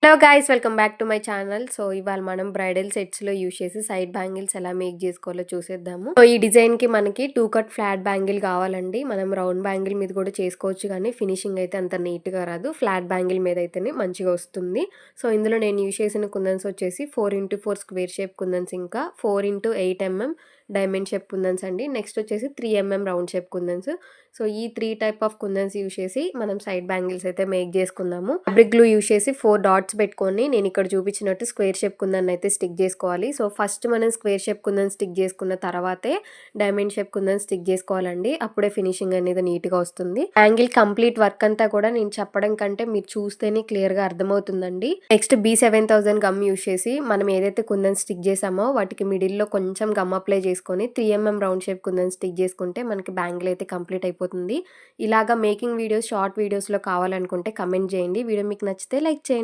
Hello guys, welcome back to my channel. So ఇవాళ మనం bridal sets లో use చేసి సైడ్ బ్యాంగిల్స్ ఎలా మేక్ చేసుకోవాలో చూసేద్దాము. సో ఈ డిజైన్ కి మనకి 2 కట్ ఫ్లాట్ బ్యాంగిల్ కావాలండి. మనం రౌండ్ బ్యాంగిల్ మీద కూడా చేసుకోవచ్చు, కానీ ఫినిషింగ్ అయితే అంత నీట్ గా రాదు. ఫ్లాట్ బ్యాంగిల్ మీద అయితేనే మంచిగా వస్తుంది. సో ఇందులో నేను యూజ్ చేసిన కుందన్స్ వచ్చేసి 4x4 స్క్వేర్ షేప్ కుందన్స్, ఇంకా 4x8 mm డైమండ్ షేప్ కుందన్స్ అండి. నెక్స్ట్ వచ్చేసి 3 mm రౌండ్ షేప్ కుందన్స్. సో ఈ 3 టైప్ ఆఫ్ కుందన్స్ యూజ్ చేసి మనం సైడ్ బ్యాంగిల్స్ అయితే మేక్ చేసుకుందాము. ఫ్యాబ్రిక్ గ్లూ యూజ్ చేసి 4 డాట్స్ పెట్టుకొని నేను ఇక్కడ చూపించినట్టు స్క్వేర్ షేప్ కుందన్ అయితే స్టిక్ చేసుకోవాలి. సో ఫస్ట్ మనం స్క్వేర్ షేప్ కుందన్ స్టిక్ చేసుకున్న తర్వాతే డైమండ్ షేప్ కుందన్ స్టిక్ చేసుకోవాలండి. అప్పుడే ఫినిషింగ్ అనేది నీట్ గా వస్తుంది. బ్యాంగిల్ కంప్లీట్ వర్క్ అంతా కూడా నేను చెప్పడం కంటే మీరు చూస్తేనే క్లియర్ గా అర్థమవుతుందండి. నెక్స్ట్ B7000 గమ్ యూజ్ చేసి మనం ఏదైతే కుందన్ స్టిక్ చేసామో వాటికి మిడిల్ లో కొంచెం గమ్ అప్లై చేసుకొని 3 mm round shape kundan stick చేసుకుంటే మనకి బ్యాంగిల్ అయితే కంప్లీట్ అయిపోతుంది. ఇలాగా మేకింగ్ వీడియోస్, షార్ట్ వీడియోస్ లో కావాలనుకుంటే కమెంట్ చేయండి. వీడియో మీకు నచ్చితే లైక్ చేయండి.